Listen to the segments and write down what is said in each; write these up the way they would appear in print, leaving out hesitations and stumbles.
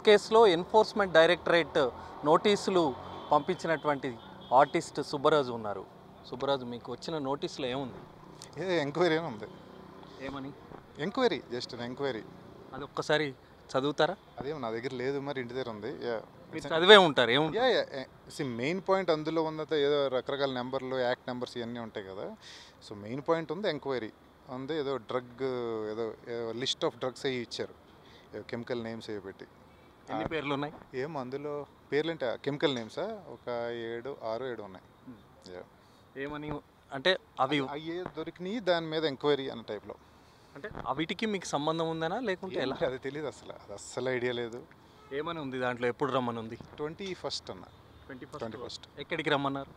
కేసులో enforcement directorate నోటీసులు పంపించినటువంటి ఆర్టిస్ట్ సుబ్బరాజు ఉన్నారు. సుబ్బరాజు, మీకు వచ్చిన నోటీసులో ఏముంది? ఎంక్వైరీ ఉంది. ఏమని? Enquiry, just enquiry. అది ఒక్కసారి చదువుతారా? అదేం నా దగ్గర లేదు, మరి ఇంటి దగ్గర ఉంది. మీరు చదివే ఉంటారు. ఏముంది మెయిన్ పాయింట్ అందులో ఉన్నంత ఏదో రకరకాల నెంబర్లు, యాక్ట్ నెంబర్స్ ఇవన్నీ ఉంటాయి కదా. సో మెయిన్ పాయింట్ ఉంది, ఎంక్వైరీ ఉంది. ఏదో డ్రగ్, ఏదో లిస్ట్ ఆఫ్ డ్రగ్స్ అవి ఇచ్చారు, కెమికల్ నేమ్స్ అవి పెట్టి. ఎన్ని పేర్లు ఉన్నాయి? ఏమో అందులో పేర్లు అంటే కెమికల్ నేమ్సా ఒక 6-7 ఉన్నాయి. ఏమని అంటే అవి అవి దొరికినాయి, దాని మీద ఎంక్వైరీ అన్న టైప్లో. అంటే వీటికి మీకు సంబంధం ఉందనా లేకుంటే ఎలా? అది తెలియదు అసలు, అది అస్సలు ఐడియా లేదు. ఏమని ఉంది దాంట్లో? ఎప్పుడు రమ్మని ఉంది? 21st అన్న. 21st ఎక్కడికి రమ్మన్నారు?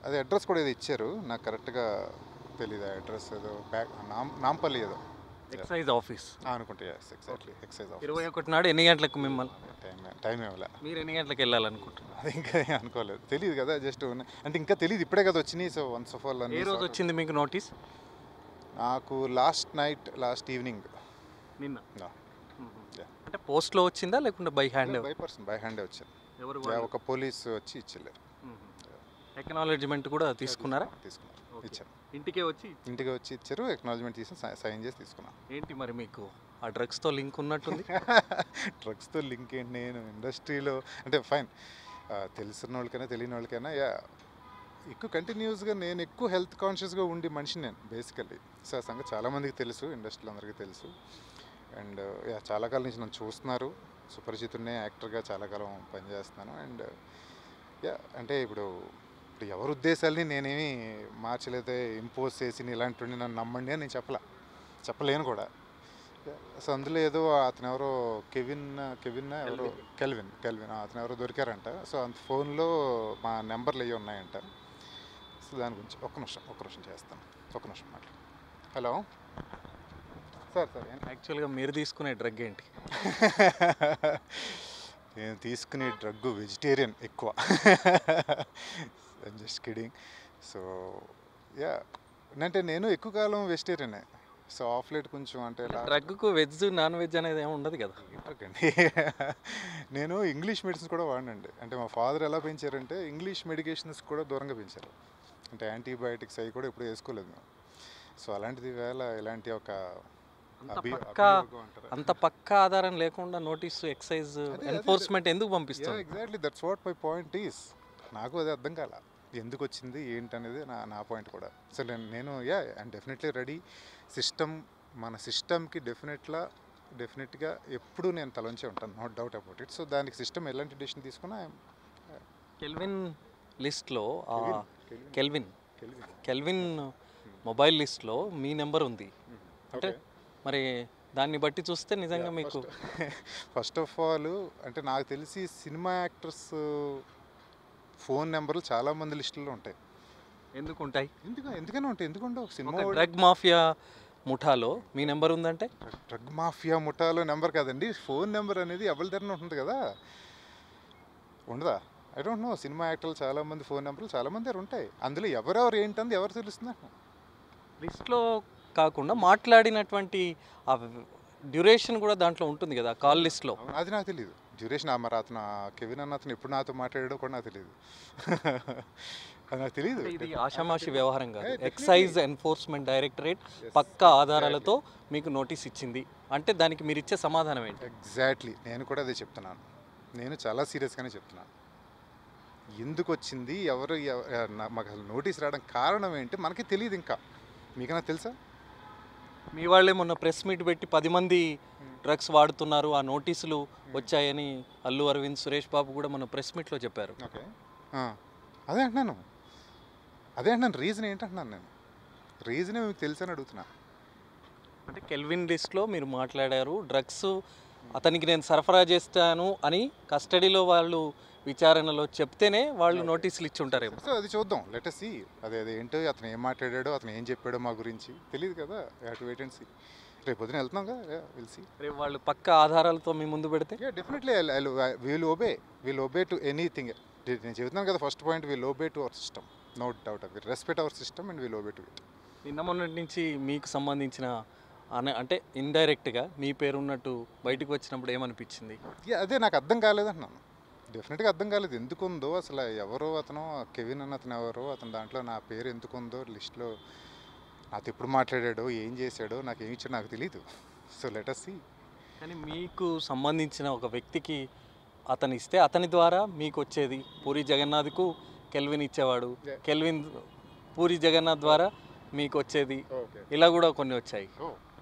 అది అడ్రస్ కూడా ఏదో ఇచ్చారు, నాకు కరెక్ట్గా తెలీదు. అడ్రస్ ఏదో నాంపల్లి ఏదో ఎక్సైజ్ ఆఫీస్ అనుకుంటే. Exactly, excise office. 21 నాడు ఎన్ని గంటలకు మిమ్మల్ని? టైం ఇవ్వలే. మీరు ఎన్ని గంటలకు వెళ్ళాలనుకుంటున్నారు? అది ఇంకా అనుకోలేదు, తెలియదు కదా. జస్ట్ అంటే ఇంకా తెలియదు, ఇప్పుడే కదా వచ్చినాయి. సో వన్స్ ఆఫ్ ఆల్ ఏ రోజు వచ్చింది మీకు నోటీస్? నాకు లాస్ట్ ఈవినింగ్. నిన్న అంటే పోస్ట్లో వచ్చిందా లేకుంటే బై హ్యాండ్? బై హ్యాండే వచ్చింది. ఎవరు? ఒక పోలీస్ వచ్చి ఇచ్చలేరు. ఎక్నాలెడ్జ్మెంట్ కూడా తీసుకున్నారా? తీసుకున్నారు, ఇచ్చారు. ఇంటికే వచ్చి ఇచ్చారు. ఎక్నాలజ్మెంట్ తీసి సైన్ చేసి తీసుకున్నాను. ఏంటి మరి మీకు ఆ డ్రగ్స్తో లింక్ ఉన్నట్టుంది? డ్రగ్స్తో లింక్ ఏంటి? నేను ఇండస్ట్రీలో అంటే ఫైన్, తెలిసిన వాళ్ళకైనా తెలియని వాళ్ళకైనా ఎక్కువ కంటిన్యూస్గా నేను ఎక్కువ హెల్త్ కాన్షియస్గా ఉండి మనిషిని నేను బేసికల్లీ. సో ఆ సంగతి చాలామందికి తెలుసు, ఇండస్ట్రీలో అందరికీ తెలుసు. అండ్ చాలా కాలం నుంచి నన్ను చూస్తున్నారు, సుపరిచితున్నే, యాక్టర్గా చాలా కాలం పనిచేస్తున్నాను. అండ్ అంటే ఇప్పుడు ఎవరి ఉద్దేశాలని నేనేమి మార్చలేదే, ఇంపోజ్ చేసి ఇలాంటివి నన్ను నమ్మండి అని నేను చెప్పలేను కూడా. సో అందులో ఏదో అతను ఎవరో కెవిన్ ఎవరో కెల్విన్ అతను ఎవరో దొరికారంట. సో అంత ఫోన్లో మా నెంబర్లు అవి ఉన్నాయంట. సో దాని గురించి ఒక్క నిమిషం చేస్తాను, ఒక్క నిమిషం మాట్లాడు. Hello sir. యాక్చువల్గా మీరు తీసుకునే డ్రగ్ ఏంటి? నేను తీసుకునే డ్రగ్ వెజిటేరియన్ ఎక్కువ. Just kidding. సో అంటే నేను ఎక్కువ కాలం వెజిటేరియనే. సో ఆఫ్ లేట్ కొంచెం అంటే డ్రగ్కు వెజ్ నాన్ వెజ్ అనేది ఏమి ఉండదు కదా. అండి, నేను ఇంగ్లీష్ మెడిసిన్స్ కూడా వాడినండి. అంటే మా ఫాదర్ ఎలా పెంచారంటే ఇంగ్లీష్ మెడికేషన్స్ కూడా దూరంగా పెంచారు. అంటే యాంటీబయాటిక్స్ అవి కూడా ఎప్పుడు వేసుకోలేదు మేము. సో అలాంటిది వేళ ఇలాంటి ఒక అంత పక్కా ఆధారం లేకుండా నోటీసు ఎక్సైజ్ ఎన్ఫోర్స్మెంట్ ఎందుకు పంపిస్తారు? Exactly, that's what my point is. నాకు అది అర్థం కాల, ఎందుకు వచ్చింది ఏంటనేది నా పాయింట్ కూడా. సో నేను ఐఎమ్ డెఫినెట్లీ రెడీ. మన సిస్టమ్కి డెఫినెట్గా ఎప్పుడు నేను తలంచే ఉంటాను, no doubt about it. So దానికి సిస్టమ్ ఎలాంటి డిసిషన్ తీసుకున్నా. కెల్విన్ లిస్ట్లో కెల్విన్ మొబైల్ లిస్ట్లో మీ నెంబర్ ఉంది అంటే మరి దాన్ని బట్టి చూస్తే నిజంగా మీకు ఫస్ట్ ఆఫ్ ఆల్ అంటే నాకు తెలిసి సినిమా యాక్టర్స్ ఫోన్ నెంబర్లు చాలామంది లిస్టుల్లో ఉంటాయి. ఎందుకు ఉంటాయి? ఎందుకని ఉంటాయి, ఎందుకుంటావు? సినిమా డ్రగ్ మాఫియా ముఠాలో మీ నెంబర్ ఉందంటే? డ్రగ్ మాఫియా ముఠాలో నెంబర్ కాదండి, ఫోన్ నెంబర్ అనేది ఎవరి దగ్గర ఉంటుంది కదా, ఉండదా? I don't know. సినిమా యాక్టర్లు చాలామంది ఫోన్ నెంబర్లు చాలామంది దగ్గర ఉంటాయి. అందులో ఎవరెవరు ఏంటంది ఎవరు తెలుస్తుంది? లిస్ట్లో కాకుండా మాట్లాడినటువంటి ఆ డ్యూరేషన్ కూడా దాంట్లో ఉంటుంది కదా కాల్ లిస్ట్లో. అది నాకు తెలియదు డ్యూరేషన్. మరి అతను కెవిన్ అన్న అతను ఎప్పుడు నాతో మాట్లాడాడో కూడా నాకు తెలియదు. అది నాకు తెలియదు. ఇది ఆషామాషి వ్యవహారం కాదు. ఎక్సైజ్ ఎన్ఫోర్స్మెంట్ డైరెక్టరేట్ పక్కా ఆధారాలతో మీకు నోటీస్ ఇచ్చింది అంటే దానికి మీరు ఇచ్చే సమాధానం ఏంటి? ఎగ్జాక్ట్లీ, నేను కూడా అదే చెప్తున్నాను. నేను చాలా సీరియస్గానే చెప్తున్నాను. ఎందుకు వచ్చింది, ఎవరు మాకు అసలు నోటీస్ రావడం కారణం ఏంటి మనకి తెలియదు. ఇంకా మీకన్నా తెలుసా? మీ వాళ్ళే మొన్న ప్రెస్ మీట్ పెట్టి 10 మంది డ్రగ్స్ వాడుతున్నారు, ఆ నోటీసులు వచ్చాయని అల్లు అరవింద్, సురేష్ బాబు కూడా మొన్న ప్రెస్ మీట్లో చెప్పారు. ఓకే, అదే అంటున్నాను. రీజన్ ఏంటంటున్నాను నేను. రీజనే మీకు తెలుసు అని అడుగుతున్నా. అంటే కెల్విన్ లిస్ట్లో మీరు మాట్లాడారు, డ్రగ్స్ అతనికి నేను సరఫరా చేస్తాను అని కస్టడీలో వాళ్ళు విచారణలో చెప్తేనే వాళ్ళు నోటీసులు ఇచ్చి ఉంటారేమో. సో అది చూద్దాం, లెట్ us see. అదే ఏంటో అతను ఏం మాట్లాడాడో, అతను ఏం చెప్పాడో మా గురించి తెలియదు కదా. To wait and see. రేపు పొద్దున వెళ్తున్నాం కదా, విల్ సీ. రేపు వాళ్ళు పక్క ఆధారాలతో మీ ముందు పెడితే definitely will obey to anything. నేను చెబుతున్నాను కదా, first point, will obey to our system, no doubt. Will respect our system and will obey to it. నిన్న మొన్నటి నుంచి మీకు సంబంధించిన అంటే ఇండైరెక్ట్గా మీ పేరు ఉన్నట్టు బయటకు వచ్చినప్పుడు ఏమనిపించింది? అదే నాకు అర్థం కాలేదంటున్నాను. డెఫినెట్గా అర్థం కాలేదు ఎందుకుందో అసలు. ఎవరో అతను కెవిన్ అన్న అతను ఎవరో, అతను దాంట్లో నా పేరు ఎందుకుందో లిస్ట్లో, నాతో ఎప్పుడు మాట్లాడాడో, ఏం చేశాడో, నాకు ఏమి ఇచ్చాడో నాకు తెలీదు. So let us see. కానీ మీకు సంబంధించిన ఒక వ్యక్తికి అతను ఇస్తే అతని ద్వారా మీకు వచ్చేది, పూరి జగన్నాథ్కు కెల్విన్ ఇచ్చేవాడు, Yeah. కెల్విన్ పూరి జగన్నాథ్ ద్వారా మీకు వచ్చేది, ఓకే ఇలా కూడా కొన్ని వచ్చాయి.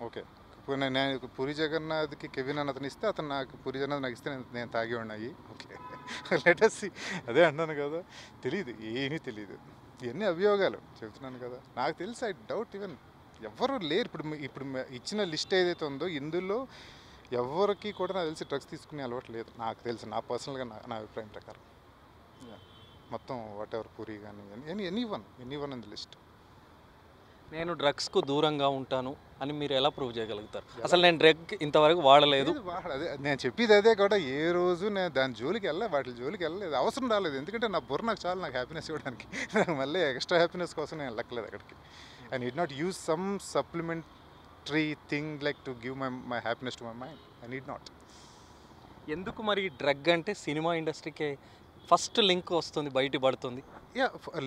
ఓకే. ఇప్పుడు నేను పూరి జగన్నాథ్కి కెవిన్ అని అతను ఇస్తే, అతను నాకు పూరి జగన్నాథ్ నాకు ఇస్తే నేను తాగి ఉన్నాయి. Okay let us see. అదే అంటున్నాను కదా, తెలియదు, ఏమీ తెలియదు. ఇవన్నీ అభియోగాలు చెబుతున్నాను కదా. నాకు తెలిసి ఐ డౌట్ ఈవెన్ ఎవరు లేరు. ఇప్పుడు ఇచ్చిన లిస్ట్ ఏదైతే ఉందో ఇందులో ఎవరికి కూడా నాకు తెలిసి డ్రగ్స్ తీసుకునే అలవాటు లేదు. నాకు తెలిసి, నా పర్సనల్గా నా అభిప్రాయం ప్రకారం. మొత్తం వాట్ ఎవర్ పూరి కానీ any one in the list. నేను డ్రగ్స్కు దూరంగా ఉంటాను అని మీరు ఎలా ప్రూవ్ చేయగలుగుతారు? అసలు నేను డ్రగ్ ఇంతవరకు వాడలేదు. అదే నేను చెప్పేది అదే కూడా. ఏ రోజు నేను దాని జోలికి వాటి జోలికి వెళ్ళలేదు, అవసరం రాలేదు. ఎందుకంటే నా బుర్ర నాకు చాలా, నాకు హ్యాపీనెస్ ఇవ్వడానికి. నాకు మళ్ళీ ఎక్స్ట్రా హ్యాపీనెస్ కోసం నేను వెళ్ళట్లేదు అక్కడికి. I need not use some supplementary thing like to give my happiness to my mind. I need not. ఎందుకు మరి డ్రగ్ అంటే సినిమా ఇండస్ట్రీకే ఫస్ట్ లింక్ వస్తుంది, బయట పడుతుంది?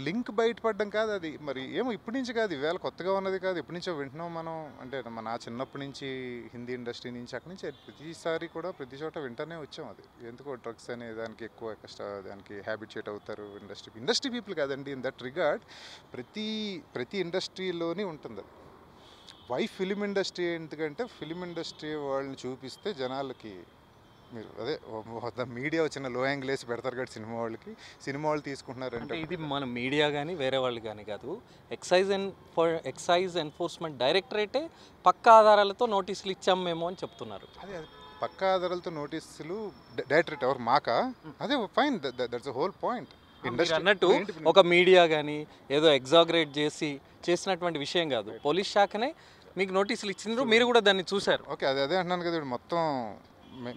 లింక్ బయటపడడం కాదు అది. మరి ఏమో ఇప్పటి నుంచి కాదు, ఈవేళ కొత్తగా ఉన్నది కాదు, ఎప్పటి నుంచో వింటున్నాం మనం. అంటే నా చిన్నప్పటి నుంచి హిందీ ఇండస్ట్రీ నుంచి అక్కడి నుంచి ప్రతిసారి కూడా ప్రతి చోట వింటూనే వచ్చాం. అది ఎందుకో డ్రగ్స్ అనే దానికి ఎక్కువ దానికి హ్యాబిచుయేట్ అవుతారు ఇండస్ట్రీ పీపుల్ కాదండి. ఇన్ దట్ రిగార్డ్ ప్రతి ఇండస్ట్రీలోని ఉంటుంది అది. Why film industry? ఎందుకంటే ఫిలిం ఇండస్ట్రీ వాళ్ళని చూపిస్తే జనాలకి, మీరు అదే మీడియా వచ్చిన లో యాంగిల్ వేసి పెడతారు కాబట్టి సినిమా వాళ్ళు తీసుకుంటున్నారంటే, ఇది మన మీడియా కానీ వేరే వాళ్ళు కానీ కాదు, ఎక్సైజ్ ఎన్ఫోర్స్మెంట్ డైరెక్టరేటే పక్కా ఆధారాలతో నోటీసులు ఇచ్చాం మేము అని చెప్తున్నారు. అదే పక్కా ఆధారాలతో నోటీసులు డైరెక్టరేట్ ఎవరు మాకా? అదే fine, that's the whole point. Industry అన్నట్టు ఒక మీడియా కానీ ఏదో ఎగ్జాగరేట్ చేసినటువంటి విషయం కాదు. పోలీస్ శాఖనే మీకు నోటీసులు ఇచ్చిండ్రు, మీరు కూడా దాన్ని చూశారు. ఓకే, అదే అంటున్నాను కదా. ఇప్పుడు మొత్తం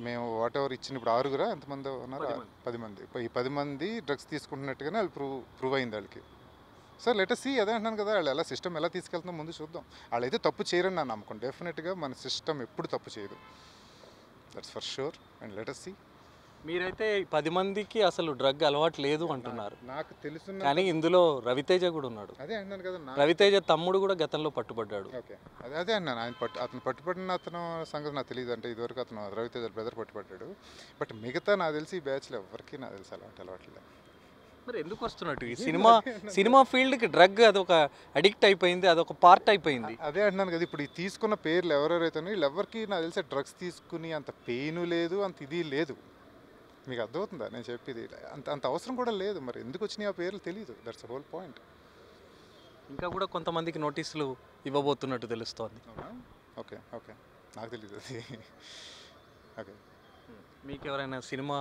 మేము వాట్ ఎవర్ ఇచ్చిన, ఇప్పుడు 6 ఎంతమంది ఉన్నారు? 10 మంది. ఈ 10 మంది డ్రగ్స్ తీసుకుంటున్నట్టుగానే వాళ్ళు ప్రూవ్ అయింది వాళ్ళకి. So let us see. అదే అంటున్నాను కదా, వాళ్ళు సిస్టమ్ ఎలా తీసుకెళ్తుందో ముందు చూద్దాం. వాళ్ళైతే తప్పు చేయరని నా నమ్మకం. డెఫినెట్గా మన సిస్టమ్ ఎప్పుడు తప్పు చేయదు, that's for sure. And let us see. మీరైతే 10 మందికి అసలు డ్రగ్ అలవాటు లేదు అంటున్నారు. నాకు తెలుసు, కానీ ఇందులో రవితేజ కూడా ఉన్నాడు. అదే అంటున్నాను కదా, రవితేజ తమ్ముడు కూడా గతంలో పట్టుబడ్డాడు. ఓకే, అదే అన్నాను. అతను పట్టుబడిన అతను సంగతి నాకు తెలియదు. అంటే ఇదివరకు అతను రవితేజ బ్రదర్ పట్టుబడ్డాడు. బట్ మిగతా నాకు తెలిసి ఈ బ్యాచ్లో ఎవరికి నాకు తెలిసి అలవాట్లేదు. మరి ఎందుకు వస్తున్నట్టు ఈ సినిమా ఫీల్డ్కి డ్రగ్ అదొక అడిక్ట్ అయిపోయింది, అదొక పార్ట్ అయిపోయింది. అదే అంటున్నాను కదా, ఇప్పుడు ఈ తీసుకున్న పేర్లు ఎవరెవరైతే వీళ్ళెవరికి నాకు తెలిసి డ్రగ్స్ తీసుకుని అంత పెయిన్ లేదు, అంత ఇది లేదు. మీకు అర్థమవుతుందా నేను చెప్పేది? అంత అవసరం కూడా లేదు. మరి ఎందుకు వచ్చినాయి ఆ పేర్లు తెలియదు. That's the whole point. ఇంకా కూడా కొంతమందికి నోటీసులు ఇవ్వబోతున్నట్టు తెలుస్తోంది. ఓకే, నాకు తెలియదు అది. ఓకే, మీకు ఎవరైనా సినిమా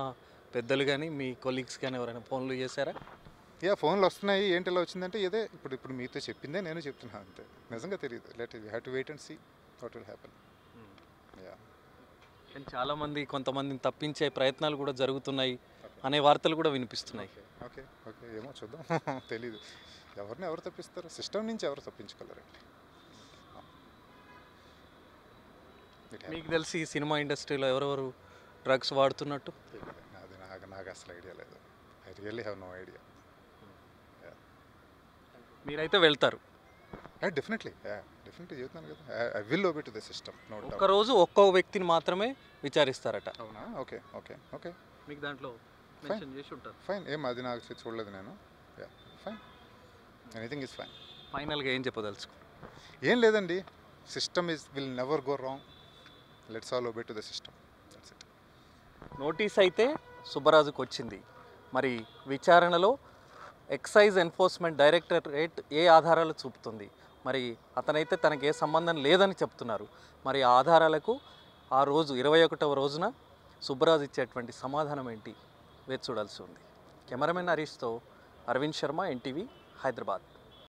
పెద్దలు కానీ మీ కొలీగ్స్ కానీ ఎవరైనా ఫోన్లు చేశారా? ఫోన్లు వస్తున్నాయి. ఏంటి ఇలా వచ్చిందంటే ఇదే ఇప్పుడు మీతో చెప్పిందే నేను చెప్తున్నాను అంతే. నిజంగా తెలియదు. You have to wait and see what will happen. కానీ చాలామంది కొంతమందిని తప్పించే ప్రయత్నాలు కూడా జరుగుతున్నాయి అనే వార్తలు కూడా వినిపిస్తున్నాయి. ఓకే, ఏమో చూద్దాం. తెలీదు ఎవరు తప్పిస్తారు. సిస్టమ్ నుంచి ఎవరు తప్పించుకోలేరండి. మీకు తెలిసి సినిమా ఇండస్ట్రీలో ఎవరెవరు డ్రగ్స్ వాడుతున్నట్టు? అది నాకు అసలు ఐడియా లేదు. I really have no idea. మీరైతే వెళ్తారు? డెఫినెట్లీ చెప్తున్నాను కదా, I will obey to the system. ఒక్కరోజు ఒక్కో వ్యక్తిని మాత్రమే విచారిస్తారట. అవునా? ఓకే. మీకు దాంట్లో మెన్షన్ చేసి ఉంటారు. ఫైన్. అది నాకు చూడలేదు నేను. Fine, anything is fine. ఫైనల్గా ఏం చెప్పదలుచుకో? ఏం లేదండి, system will never go wrong. Let's all obey to the system. That's it. Notice అయితే సుబ్బరాజుకు వచ్చింది. మరి విచారణలో ఎక్సైజ్ ఎన్ఫోర్స్మెంట్ డైరెక్టరేట్ ఏ ఆధారాలు చూపుతుంది? మరి అతనైతే తనకి ఏ సంబంధం లేదని చెప్తున్నారు. మరి ఆ ఆధారాలకు ఆ రోజు 21వ రోజున సుబ్బరాజు ఇచ్చేటువంటి సమాధానం ఏంటి వేచి చూడాల్సి ఉంది. కెమెరామెన్ హరీష్తో అరవింద్ శర్మ, ఎన్టీవీ, హైదరాబాద్.